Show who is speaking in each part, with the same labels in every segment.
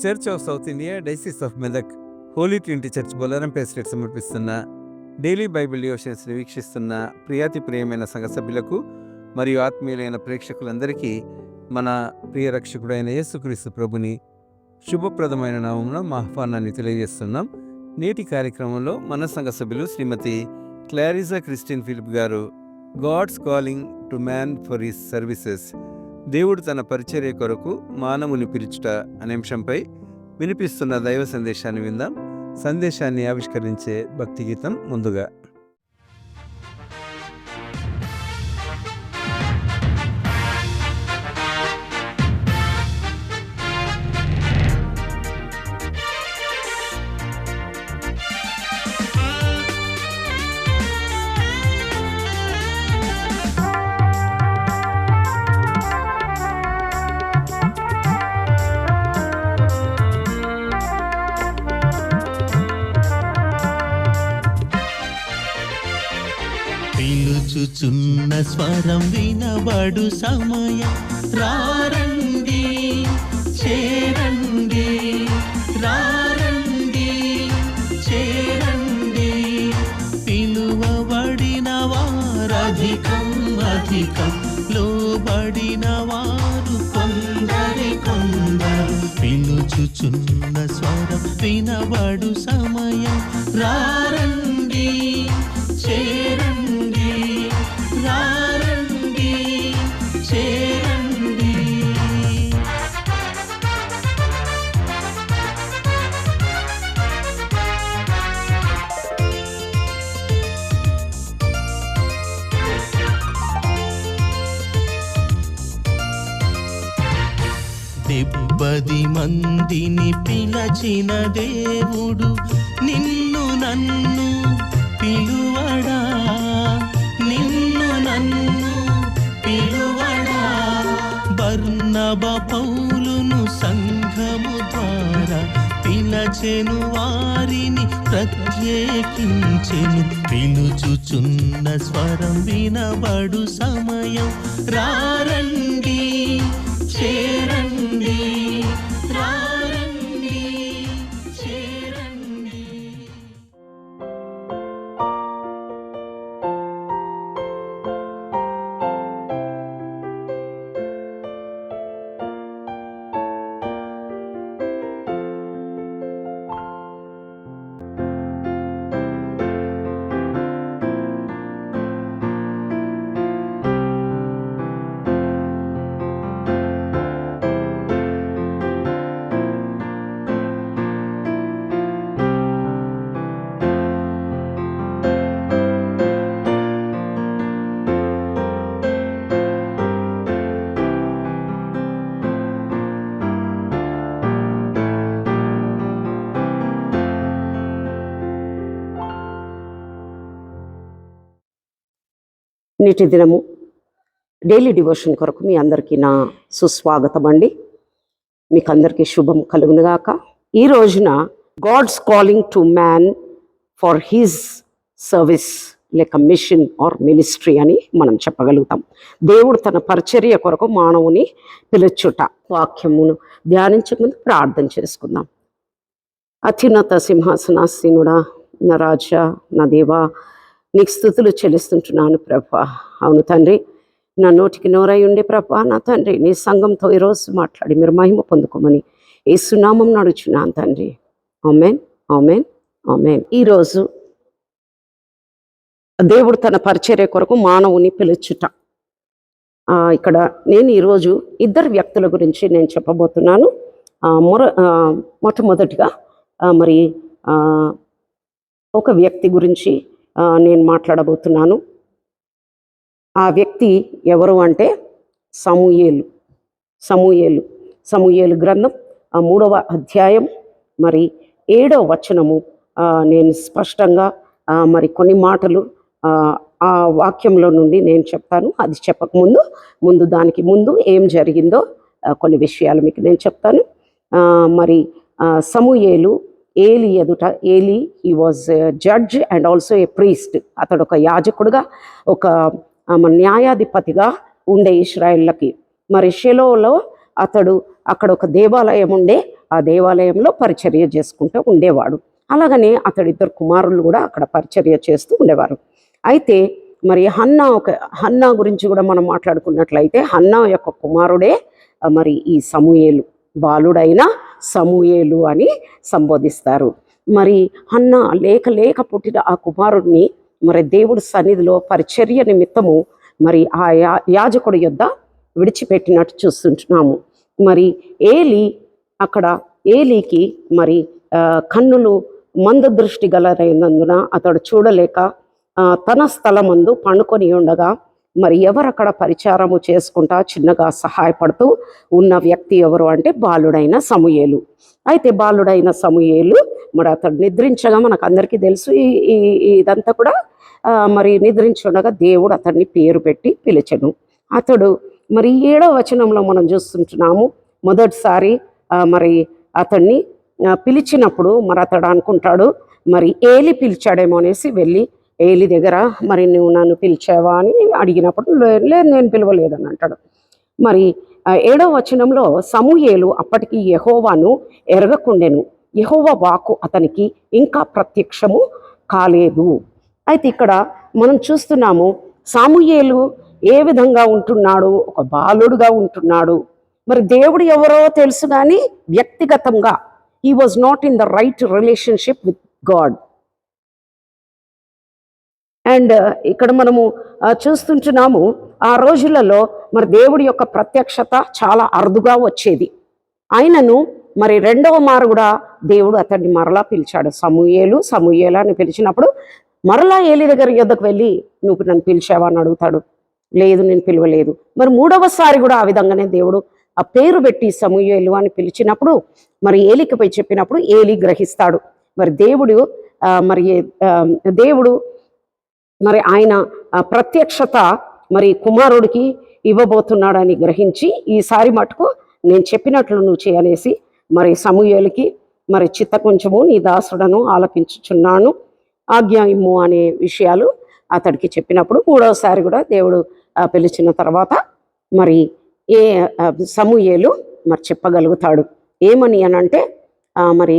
Speaker 1: Church of South India diocese of Medak Holy Trinity Church Bollarampet state సమర్పిస్తున్న daily Bible డివోషన్స్ని వీక్షిస్తున్న ప్రియమైన సంఘ సభ్యులకు మరియు ఆత్మీయులైన ప్రేక్షకులందరికీ మన ప్రియ రక్షకుడైన యేసుక్రీస్తు ప్రభుని శుభప్రదమైన నామమున మా ఆహ్వానాన్ని తెలియజేస్తున్నాం. నేటి కార్యక్రమంలో మన సంఘ సభ్యులు శ్రీమతి క్లారిసా క్రిస్టిన్ ఫిలిప్ గారు God's calling to man for his services, దేవుడు తన పరిచర్య కొరకు మానవుని పిలుచుట అనే అంశంపై వినిపిస్తున్న దైవ సందేశాన్ని విందాం. సందేశాన్ని ఆవిష్కరించే భక్తి గీతం ముందుగా.
Speaker 2: పిలుచుచున్న స్వరం వినబడు సమయం, రారండి చేరండి, రారండి చేరండి. పిలువబడిన వారధికం అధికం, లోబడిన వారు కొందరు. పిలుచుచున్న స్వరం వినబడు సమయం, రారండి చేరండి, రారండి చేరండి. డెబ్బది మందిని పిలచిన దేవుడు నిన్ను నన్ను పిలువడా, నిన్ను నన్ను పిలువడా. బర్నబ పౌలును సంఘము ద్వారా పిలచెను, వారిని ప్రత్యేకించెను. పిలుచుచున్న స్వరం వినబడు సమయం, రారండి చేరండి, రారండి చేరండి.
Speaker 3: నేటి దినము డైలీ డివోషన్ కొరకు మీ అందరికీ నా సుస్వాగతం అండి. మీకు అందరికీ శుభం కలుగునుగాక. ఈ రోజున God's calling to man for his service లేక మిషన్ ఆర్ మినిస్ట్రీ అని మనం చెప్పగలుగుతాం. దేవుడు తన పరిచర్య కొరకు మానవుని పిలుచుట. వాక్యమును ధ్యానించక ముందు ప్రార్థన చేసుకుందాం. అత్యున్నత సింహాసనాసీనుడా, నా రాజా, నా దేవా, నీకు స్తుతులు చెల్లిస్తుంటున్నాను ప్రభా. అవును తండ్రి, నా నోటికి నోరై ఉండే ప్రభా, నా తండ్రి నీ సంఘంతో ఈరోజు మాట్లాడి మీరు మహిమ పొందుకోమని యేసునామం నడుచున్నాను తండ్రి. ఆమేన్, ఆమేన్, ఆమేన్. ఈరోజు దేవుడు తన పరిచర్య కొరకు మానవుని పిలుచుట. ఇక్కడ నేను ఈరోజు ఇద్దరు వ్యక్తుల గురించి నేను చెప్పబోతున్నాను. మొట్టమొదటిగా మరి ఒక వ్యక్తి గురించి నేను మాట్లాడబోతున్నాను. ఆ వ్యక్తి ఎవరు అంటే సమూయేలు గ్రంథం 3వ అధ్యాయం మరి 7వ వచనము. నేను స్పష్టంగా మరి కొన్ని మాటలు ఆ వాక్యంలో నుండి నేను చెప్తాను. అది చెప్పకముందు దానికి ముందు ఏం జరిగిందో కొన్ని విషయాలు మీకు నేను చెప్తాను. మరి సమూయేలు ఏలి ఎదుట, Eli he was judge and also a priest. అతడు ఒక యాజకుడుగా, ఒక న్యాయాధిపతిగా ఉండే ఇశ్రాయేళ్ళకి. మరి షిలోలో అతడు అక్కడ ఒక దేవాలయం ఉండే, ఆ దేవాలయంలో పరిచర్య చేసుకుంటూ ఉండేవాడు. అలాగనే అతడి 2 కుమారులు కూడా అక్కడ పరిచర్య చేస్తూ ఉండేవారు. అయితే మరి హన్నా గురించి కూడా మనం మాట్లాడుకున్నట్లయితే హన్నా యొక్క కుమారుడే మరి ఈ సమూయేలు, బాలుడైన సమూయేలు అని సంబోధిస్తారు. మరి హన్నా లేక పుట్టిన ఆ కుమారుడిని మరి దేవుడి సన్నిధిలో పరిచర్య నిమిత్తము మరి ఆ యాజకుడి యొద్ద విడిచిపెట్టినట్టు చూస్తుంటున్నాము. మరి ఏలీకి మరి కన్నులు మంద దృష్టి గలరైనందున అతడు చూడలేక తన స్థలమందు పండుకొని ఉండగా మరి ఎవరక్కడ పరిచారము చేసుకుంటా చిన్నగా సహాయపడుతూ ఉన్న వ్యక్తి ఎవరు అంటే బాలుడైన సమూయేలు. అయితే బాలుడైన సమూయేలు మరి అతడు నిద్రించగా మనకు అందరికీ తెలుసు. ఇదంతా కూడా మరి నిద్రించుండగా దేవుడు అతన్ని పేరు పెట్టి పిలిచెను. అతడు మరి 7వ వచనంలో మనం చూస్తుంటున్నాము. మొదటిసారి మరి అతన్ని పిలిచినప్పుడు మరి అతడు అనుకుంటాడు మరి ఏలి పిలిచాడేమో అనేసి వెళ్ళి ఏలి దగ్గర మరి నువ్వు నన్ను పిలిచావా అని అడిగినప్పుడు లేదు నేను పిలవలేదని అంటాడు. మరి 7వ వచనంలో సమూయేలు అప్పటికి యెహోవాను ఎరగకుండెను, యెహోవా వాక్కు అతనికి ఇంకా ప్రత్యక్షము కాలేదు. అయితే ఇక్కడ మనం చూస్తున్నాము సమూయేలు ఏ విధంగా ఉంటున్నాడు, ఒక బాలుడుగా ఉంటున్నాడు. మరి దేవుడు ఎవరో తెలుసు కానీ వ్యక్తిగతంగా he was not in the right relationship with God. And ఇక్కడ మనము చూస్తుంటున్నాము ఆ రోజులలో మరి దేవుడి యొక్క ప్రత్యక్షత చాలా అరుదుగా వచ్చేది. ఆయనను మరి 2వ మారు కూడా దేవుడు అతన్ని మరలా పిలిచాడు. సమూయేలు అని పిలిచినప్పుడు మరలా ఏలి దగ్గర యొద్దకు వెళ్ళి నువ్వు నన్ను పిలిచావా అని అడుగుతాడు. లేదు నేను పిలవలేదు. మరి 3వసారి కూడా ఆ విధంగానే దేవుడు ఆ పేరు పెట్టి సమూయేలు అని పిలిచినప్పుడు మరి ఏలికి పోయి చెప్పినప్పుడు ఏలి గ్రహిస్తాడు. మరి దేవుడు మరి ఆయన ప్రత్యక్షత మరి కుమారుడికి ఇవ్వబోతున్నాడని గ్రహించి ఈసారి మటుకు నేను చెప్పినట్లు నువ్వు చేయనేసి మరి సమూయేలుకి మరి చిత్త కొంచెము నీ దాసుడను ఆలకించుచున్నాను ఆజ్ఞ ఇమ్ము అనే విషయాలు అతడికి చెప్పినప్పుడు 3వసారి కూడా దేవుడు పిలిచిన తర్వాత మరి సమూయేలు మరి చెప్పగలుగుతాడు. ఏమని అనంటే మరి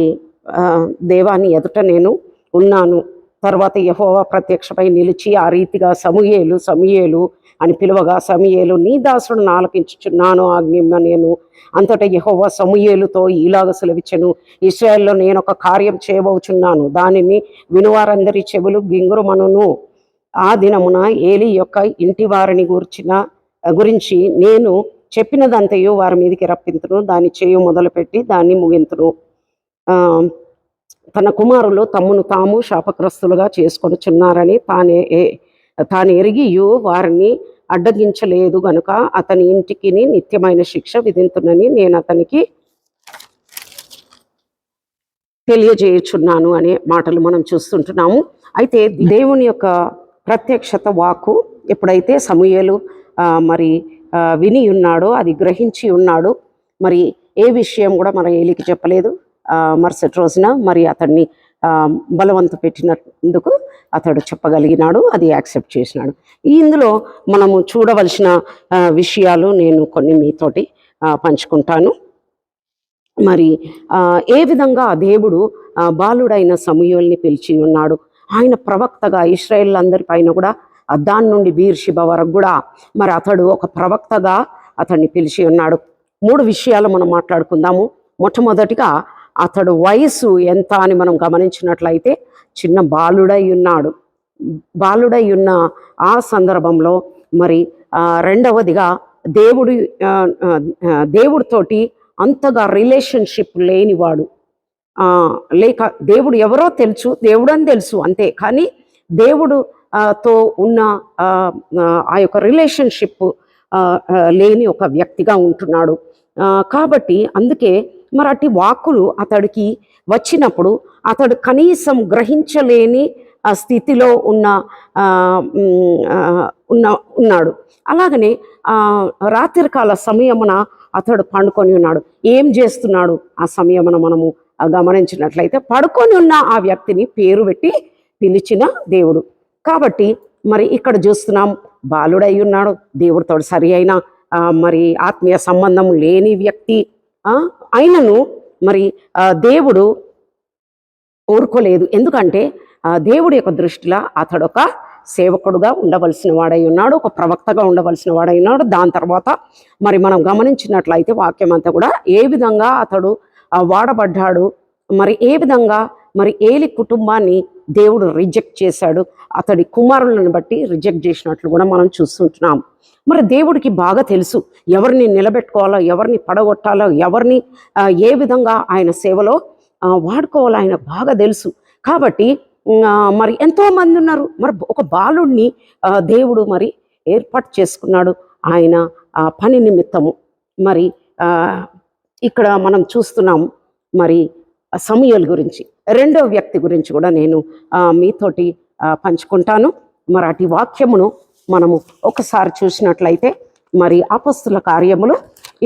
Speaker 3: దేవాని ఎదుట నేను ఉన్నాను, తర్వాత యెహోవా ప్రత్యక్షపై నిలిచి ఆ రీతిగా సమూయేలు అని పిలువగా సమూయేలు నీ దాసుడును ఆలకించుచున్నాను ఆజ్ఞ నేను. అంతటా యెహోవా సమూయేలుతో ఈలాగ సెలవిచ్చెను, ఇశ్రాయేలులో నేను ఒక కార్యం చేయబోచున్నాను, దానిని వినువారందరి చెవులు గింగురుమనును. ఆ దినమున ఏలి యొక్క ఇంటి వారిని గురించి నేను చెప్పినదంతయు వారి మీదకి రప్పింతును, దాన్ని చేయు మొదలుపెట్టి దాన్ని ముగింతును. తన కుమారులు తమ్మును తాము శాపగ్రస్తులుగా చేసుకొనుచున్నారని తాను ఎరిగియు వారిని అడ్డగించలేదు గనుక అతని ఇంటికి నిత్యమైన శిక్ష విధింతునని నేను అతనికి తెలియజేయుచున్నాను అనే మాటలు మనం చూస్తుంటున్నాము. అయితే దేవుని యొక్క ప్రత్యక్షత వాక్కు ఎప్పుడైతే సమూయేలు మరి విని ఉన్నాడో, అది గ్రహించి ఉన్నాడు, మరి ఏ విషయం కూడా మన ఏలికి చెప్పలేదు. మరుసటి రోజున మరి అతన్ని బలవంత పెట్టినందుకు అతడు చెప్పగలిగినాడు, అది యాక్సెప్ట్ చేసినాడు. ఇందులో మనము చూడవలసిన విషయాలు నేను కొన్ని మీతోటి పంచుకుంటాను. మరి ఏ విధంగా దేవుడు బాలుడైన సమూయేలుని పిలిచి ఉన్నాడు. ఆయన ప్రవక్తగా ఇశ్రాయేలు పైన కూడా దాని నుండి బీర్షిబ వరకు కూడా మరి అతడు ఒక ప్రవక్తగా అతన్ని పిలిచి ఉన్నాడు. 3 విషయాలు మనం మాట్లాడుకుందాము. మొట్టమొదటిగా అతడు వయసు ఎంత అని మనం గమనించినట్లయితే చిన్న బాలుడై ఉన్నాడు. బాలుడై ఉన్న ఆ సందర్భంలో మరి రెండవదిగా దేవుడితోటి అంతగా రిలేషన్షిప్ లేనివాడు. లేక దేవుడు ఎవరో తెలుసు, దేవుడని తెలుసు అంతే, కానీ దేవుడు తో ఉన్న ఆ యొక్క రిలేషన్షిప్ లేని ఒక వ్యక్తిగా ఉంటున్నాడు. కాబట్టి అందుకే మరి అట్టి వాక్కులు అతడికి వచ్చినప్పుడు అతడు కనీసం గ్రహించలేని స్థితిలో ఉన్నాడు. అలాగనే రాత్రికాల సమయమున అతడు పండుకొని ఉన్నాడు. ఏం చేస్తున్నాడు ఆ సమయమున మనము గమనించినట్లయితే పడుకొని ఉన్న ఆ వ్యక్తిని పేరు పెట్టి పిలిచిన దేవుడు. కాబట్టి మరి ఇక్కడ చూస్తున్నాం బాలుడై ఉన్నాడు, దేవుడితో సరి అయిన మరి ఆత్మీయ సంబంధం లేని వ్యక్తి అయినను మరి దేవుడు ఊరుకోలేదు. ఎందుకంటే దేవుడి యొక్క దృష్టిలో అతడు ఒక సేవకుడుగా ఉండవలసిన వాడై ఉన్నాడు, ఒక ప్రవక్తగా ఉండవలసిన వాడై ఉన్నాడు. దాని తర్వాత మరి మనం గమనించినట్లయితే వాక్యం అంతా కూడా ఏ విధంగా అతడు వాడబడ్డాడు, మరి ఏ విధంగా మరి ఏలి కుటుంబాన్ని దేవుడు రిజెక్ట్ చేశాడు, అతడి కుమారులను బట్టి రిజెక్ట్ చేసినట్లు కూడా మనం చూస్తుంటున్నాం. మరి దేవుడికి బాగా తెలుసు ఎవరిని నిలబెట్టుకోవాలో, ఎవరిని పడగొట్టాలో, ఎవరిని ఏ విధంగా ఆయన సేవలో వాడుకోవాలో ఆయన బాగా తెలుసు. కాబట్టి మరి ఎంతోమంది ఉన్నారు. మరి ఒక బాలుడిని దేవుడు మరి ఏర్పాటు చేసుకున్నాడు ఆయన పని నిమిత్తము. మరి ఇక్కడ మనం చూస్తున్నాం మరి సమూయేలు గురించి, రెండో వ్యక్తి గురించి కూడా నేను మీతోటి పంచుకుంటాను. మరి అటు వాక్యమును మనము ఒకసారి చూసినట్లయితే మరి అపొస్తలుల కార్యములు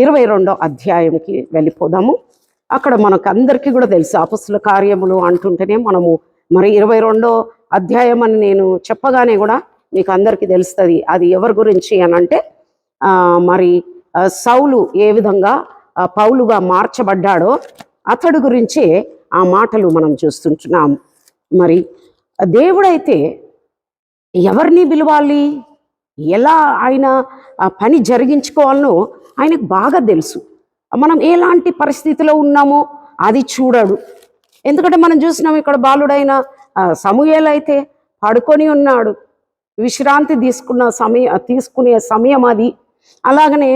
Speaker 3: 22వ అధ్యాయంకి వెళ్ళిపోదాము. అక్కడ మనకు అందరికీ కూడా తెలుసు అపొస్తలుల కార్యములు అంటుంటేనే మనము మరి 22వ అధ్యాయం అని నేను చెప్పగానే కూడా మీకు అందరికీ తెలుస్తుంది అది ఎవరి గురించి అని అంటే మరి సౌలు ఏ విధంగా పౌలుగా మార్చబడ్డాడో అతడు గురించే ఆ మాటలు మనం చూస్తుంటున్నాం. మరి దేవుడైతే ఎవరిని పిలవాలి, ఎలా ఆయన పని జరిగించుకోవాలనో ఆయనకు బాగా తెలుసు. మనం ఎలాంటి పరిస్థితిలో ఉన్నామో అది చూడడు. ఎందుకంటే మనం చూసినాం ఇక్కడ బాలుడైన సమూయేలు అయితే పడుకొని ఉన్నాడు, విశ్రాంతి తీసుకునే సమయం అది. అలాగనే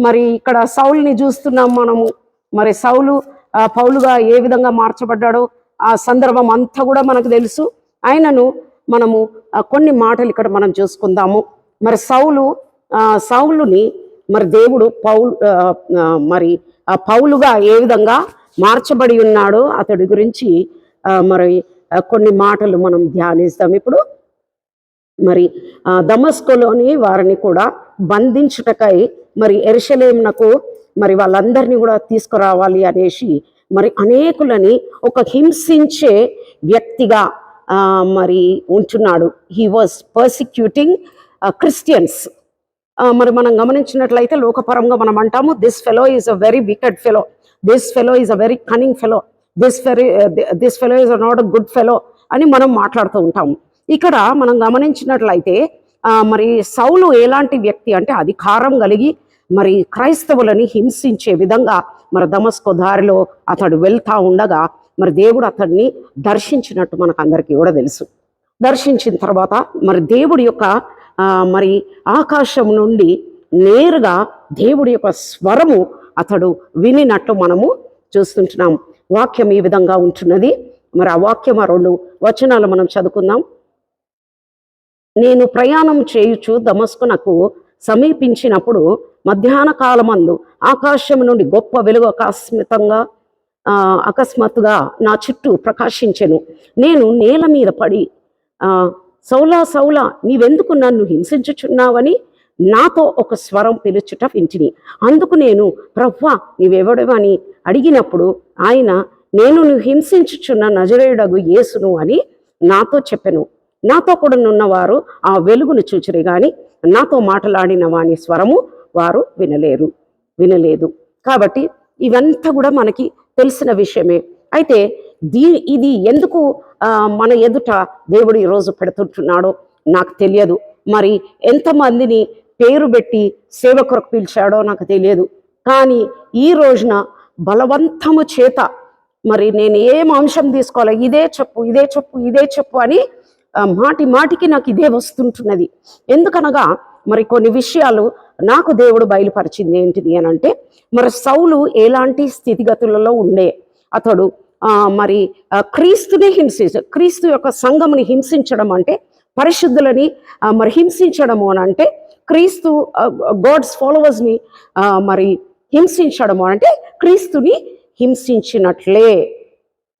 Speaker 3: మరి ఇక్కడ సౌలుని చూస్తున్నాం మనము. మరి సౌలు పౌలుగా ఏ విధంగా మార్చబడ్డాడో ఆ సందర్భం అంతా కూడా మనకు తెలుసు. ఆయనను మనము కొన్ని మాటలు ఇక్కడ మనం చూసుకుందాము. మరి సౌలుని మరి దేవుడు మరి పౌలుగా ఏ విధంగా మార్చబడి ఉన్నాడో అతడి గురించి మరి కొన్ని మాటలు మనం ధ్యానిస్తాం ఇప్పుడు. మరి దమస్కులోని వారిని కూడా బంధించుటకై మరి యెరూషలేమునకు మరి వాళ్ళందరినీ కూడా తీసుకురావాలి అనేసి మరి అనేకులని ఒక హింసించే వ్యక్తిగా మరి ఉంటున్నాడు. He was persecuting Christians. మరి మనం గమనించినట్లయితే లోకపరంగా మనం అంటాము this fellow is a very wicked fellow, this fellow is a very cunning fellow, this fellow is not a good fellow అని మనం మాట్లాడుతూ ఉంటాము. ఇక్కడ మనం గమనించినట్లయితే మరి సౌలు ఎలాంటి వ్యక్తి అంటే అధికారం కలిగి మరి క్రైస్తవులని హింసించే విధంగా మరి దమస్కు దారిలో అతడు వెళ్తా ఉండగా మరి దేవుడు అతడిని దర్శించినట్టు మనకు అందరికీ కూడా తెలుసు. దర్శించిన తర్వాత మరి దేవుడి యొక్క మరి ఆకాశం నుండి నేరుగా దేవుడి యొక్క స్వరము అతడు వినినట్టు మనము చూస్తుంటున్నాం. వాక్యం ఈ విధంగా ఉంటున్నది. మరి ఆ వాక్యం 2 వచనాలు మనం చదువుకుందాం. నేను ప్రయాణం చేయుచు దమస్కునకు సమీపించినప్పుడు మధ్యాహ్న కాలమందు ఆకాశం నుండి గొప్ప వెలుగు అకస్మాత్తుగా నా చుట్టూ ప్రకాశించెను. నేను నేల మీద పడి సౌలా సౌలా నీవెందుకు నన్ను హింసించుచున్నావని నాతో ఒక స్వరం పిలుచుట వింటిని. అందుకు నేను ప్రభువా నీవెవడవని అడిగినప్పుడు ఆయన నేను నువ్వు హింసించుచున్న నజరేయుడగు యేసును అని నాతో చెప్పెను. నాతో కూడా ఉన్నవారు ఆ వెలుగును చూచిరి గాని నాతో మాట్లాడిన వాని స్వరము వారు వినలేదు. కాబట్టి ఇవంతా కూడా మనకి తెలిసిన విషయమే. అయితే ఇది ఎందుకు మన ఎదుట దేవుడు ఈరోజు పెడుతుంటున్నాడో నాకు తెలియదు. మరి ఎంతమందిని పేరు పెట్టి సేవ కొరకు పిలిచాడో నాకు తెలియదు. కానీ ఈ రోజున బలవంతము చేత మరి నేను ఏం అంశం తీసుకోవాలి, ఇదే చెప్పు అని మాటికి నాకు ఇదే వస్తుంటున్నది. ఎందుకనగా మరి కొన్ని విషయాలు నాకు దేవుడు బయలుపరిచింది. ఏంటిది అని అంటే మరి సౌలు ఎలాంటి స్థితిగతులలో ఉండే అతడు మరి క్రీస్తుని క్రీస్తు యొక్క సంఘముని హింసించడం అంటే పరిశుద్ధులని మరి హింసించడము అని అంటే క్రీస్తు గాడ్స్ ఫాలోవర్స్ని మరి హింసించడము అంటే క్రీస్తుని హింసించినట్లే.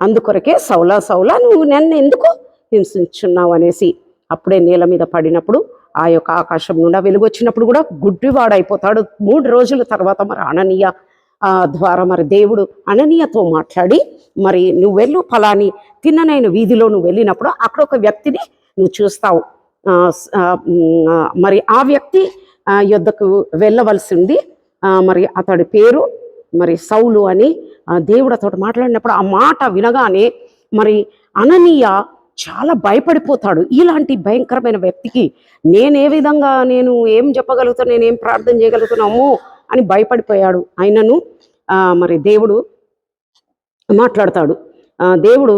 Speaker 3: అందుకొరకే సౌలా సౌలా నువ్వు నన్ను ఎందుకు హింసించున్నావు అనేసి అప్పుడే నేల మీద పడినప్పుడు ఆ యొక్క ఆకాశం నుండి వెలుగు వచ్చినప్పుడు కూడా గుడ్డివాడైపోతాడు. 3 రోజుల తర్వాత మరి అననీయ ద్వారా మరి దేవుడు అననీయతో మాట్లాడి మరి నువ్వు వెళ్ళు ఫలాని తిన్ననైన వీధిలో నువ్వు వెళ్ళినప్పుడు అక్కడ ఒక వ్యక్తిని నువ్వు చూస్తావు. మరి ఆ వ్యక్తి యొద్దకు వెళ్ళవలసి ఉంది. మరి అతడి పేరు మరి సౌలు అని దేవుడు అతడు మాట్లాడినప్పుడు ఆ మాట వినగానే మరి అననీయ చాలా భయపడిపోతాడు. ఇలాంటి భయంకరమైన వ్యక్తికి ఏ విధంగా నేను ఏం చెప్పగలుగుతాను, నేనేం ప్రార్థన చేయగలుగుతున్నాము అని భయపడిపోయాడు. ఆయనను మరి దేవుడు మాట్లాడతాడు. దేవుడు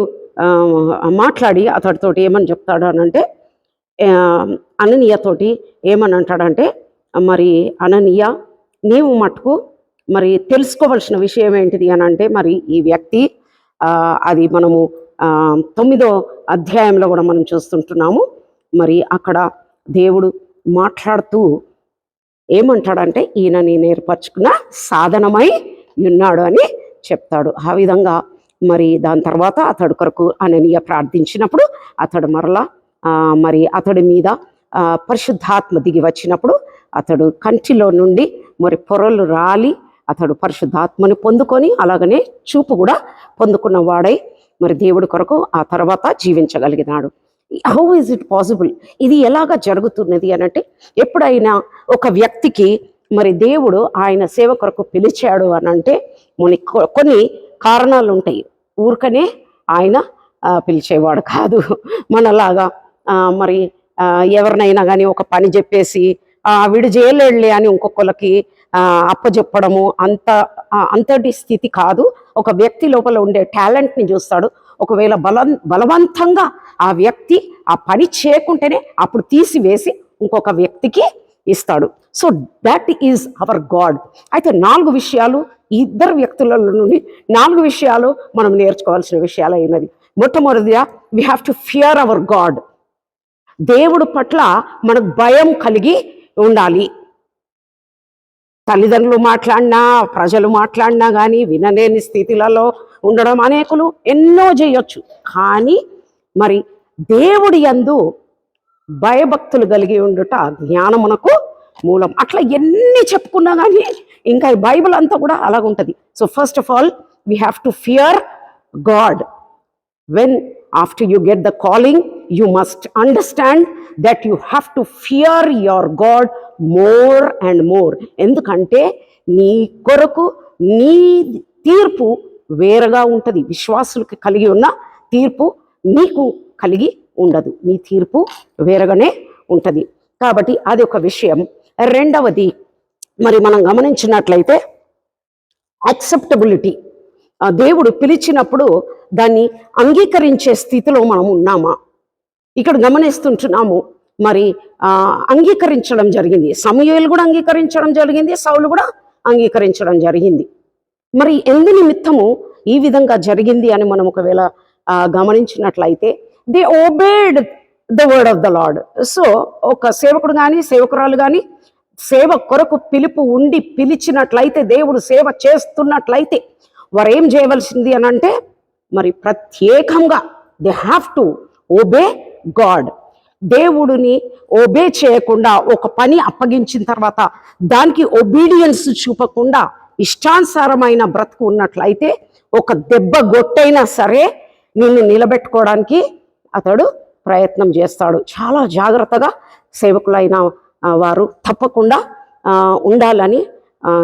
Speaker 3: మాట్లాడి అతడితోటి ఏమని చెప్తాడు అనంటే, అననీయతోటి ఏమని అంటాడంటే, మరి అననీయ నీవు మటుకు మరి తెలుసుకోవలసిన విషయం ఏంటిది అని అంటే, మరి ఈ వ్యక్తి అది మనము 9వ అధ్యాయంలో కూడా మనం చూస్తుంటున్నాము. మరి అక్కడ దేవుడు మాట్లాడుతూ ఏమంటాడంటే, ఈయన నేను ఏర్పరచుకున్న సాధనమై ఉన్నాడు అని చెప్తాడు. ఆ విధంగా మరి దాని తర్వాత అతడు కొరకు అననీయ ప్రార్థించినప్పుడు అతడు మరలా మరి అతడి మీద పరిశుద్ధాత్మ దిగి వచ్చినప్పుడు అతడు కంటిలో నుండి మరి పొరలు రాలి అతడు పరిశుద్ధాత్మని పొందుకొని అలాగనే చూపు కూడా పొందుకున్న వాడై మరి దేవుడి కొరకు ఆ తర్వాత జీవించగలిగినాడు. How is it possible? ఇది ఎలాగా జరుగుతున్నది అనంటే, ఎప్పుడైనా ఒక వ్యక్తికి మరి దేవుడు ఆయన సేవ కొరకు పిలిచాడు అనంటే కొన్ని కారణాలు ఉంటాయి. ఊరికనే ఆయన పిలిచేవాడు కాదు. మనలాగా మరి ఎవరినైనా కానీ ఒక పని చెప్పేసి వీడు చేయలేడులే అని ఇంకొకరికి అప్పచెప్పడము అంతటి స్థితి కాదు. ఒక వ్యక్తి లోపల ఉండే టాలెంట్ని చూస్తాడు. ఒకవేళ బలవంతంగా ఆ వ్యక్తి ఆ పని చేయకుంటేనే అప్పుడు తీసివేసి ఇంకొక వ్యక్తికి ఇస్తాడు. So that is our God. అయితే 4 విషయాలు ఇద్దరు వ్యక్తుల నుండి 4 విషయాలు మనం నేర్చుకోవాల్సిన విషయాలు అయినది. మొట్టమొదటిగా we have to fear hour God. దేవుడు పట్ల మనకు భయం కలిగి ఉండాలి. తల్లిదండ్రులు మాట్లాడినా ప్రజలు మాట్లాడినా కానీ వినలేని స్థితిలలో ఉండడం అనేకులు ఎన్నో చేయొచ్చు. కానీ మరి దేవుడి యందు భయభక్తులు కలిగి ఉండుట జ్ఞానమునకు మూలం. అట్లా ఎన్ని చెప్పుకున్నా కానీ ఇంకా ఈ బైబిల్ అంతా కూడా అలాగుంటుంది. So first of all we have to fear God. When after you get the calling, you must understand that you have to fear your God more and more. ఎందుకంటే నీ కొరకు నీ తీర్పు వేరుగా ఉంటుంది. విశ్వాసులకు కలిగి ఉన్న తీర్పు నీకు కలిగి ఉండదు. నీ తీర్పు వేరుగానే ఉంటుంది. కాబట్టి అది ఒక విషయం. రెండవది మరి మనం గమనించినట్లయితే యాక్సెప్టబిలిటీ. దేవుడు పిలిచినప్పుడు దాన్ని అంగీకరించే స్థితిలో మనం ఉన్నామా? ఇక్కడ గమనిస్తుంటున్నాము. మరి అంగీకరించడం జరిగింది. సమూయేలు కూడా అంగీకరించడం జరిగింది, సౌలు కూడా అంగీకరించడం జరిగింది. మరి ఎందు నిమిత్తము ఈ విధంగా జరిగింది అని మనం ఒకవేళ గమనించినట్లయితే, they obeyed the word of the Lord. So ఒక సేవకుడు కానీ సేవకురాలు కానీ సేవ కొరకు పిలుపు ఉండి పిలిచినట్లయితే, దేవుడు సేవ చేస్తున్నట్లయితే వారు ఏం చేయవలసింది అని అంటే, మరి ప్రత్యేకంగా they have to obey God. దేవుడిని ఓబే చేయకుండా ఒక పని అప్పగించిన తర్వాత దానికి ఒబీడియన్స్ చూపకుండా ఇష్టానుసారమైన బ్రతుకు ఉన్నట్లయితే ఒక దెబ్బ గొట్టైనా సరే నిన్ను నిలబెట్టుకోవడానికి అతడు ప్రయత్నం చేస్తాడు. చాలా జాగ్రత్తగా సేవకులైన వారు తప్పకుండా ఉండాలని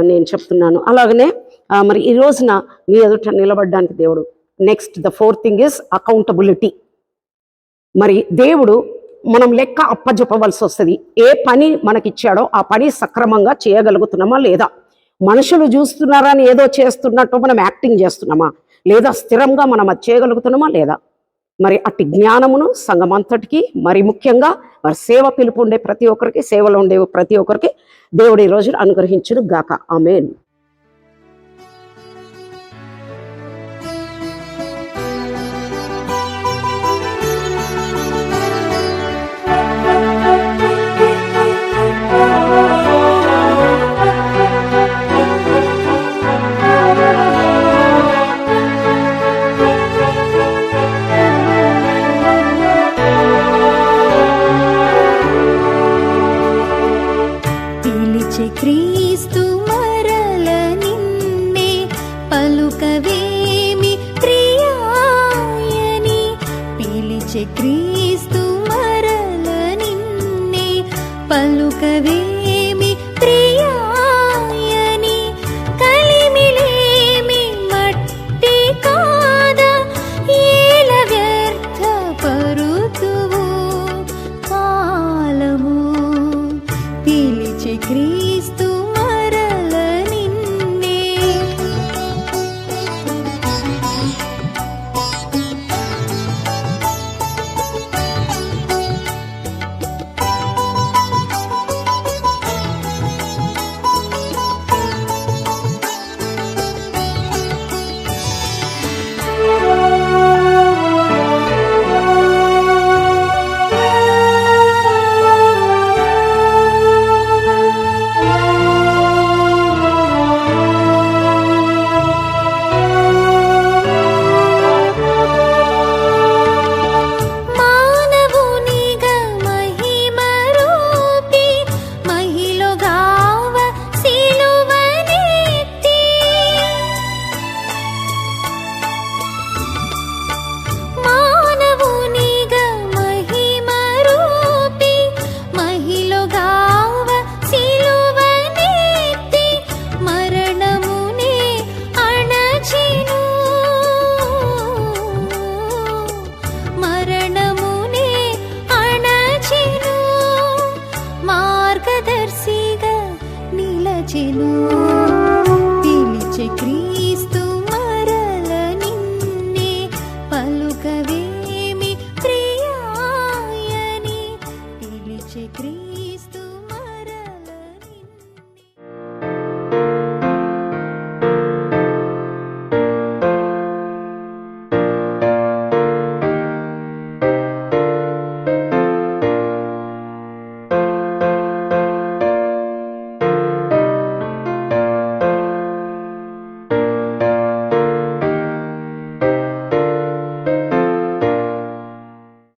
Speaker 3: నేను చెప్తున్నాను. అలాగనే మరి ఈ రోజున మీ ఎదుట నిలబడడానికి దేవుడు next the 4th thing is accountability. మరి దేవుడు మనం లెక్క అప్పజెప్పవలసి వస్తుంది. ఏ పని మనకిచ్చాడో ఆ పని సక్రమంగా చేయగలుగుతున్నామా లేదా? మనుషులు చూస్తున్నారా అని ఏదో చేస్తున్నట్టు మనం యాక్టింగ్ చేస్తున్నామా లేదా? స్థిరంగా మనం అది చేయగలుగుతున్నామా లేదా? మరి అట్టి జ్ఞానమును సంఘమంతటికి, మరి ముఖ్యంగా మరి సేవ పిలుపు ఉండే ప్రతి ఒక్కరికి, సేవలో ఉండే ప్రతి ఒక్కరికి దేవుడు ఈ రోజు అనుగ్రహించును గాక. ఆమేన్.
Speaker 4: క్రీస్తు మరల నిన్నే పలుకవేమి ప్రియాయని, పిలిచే క్రీస్తు మరల నిన్నే పలుకవేమి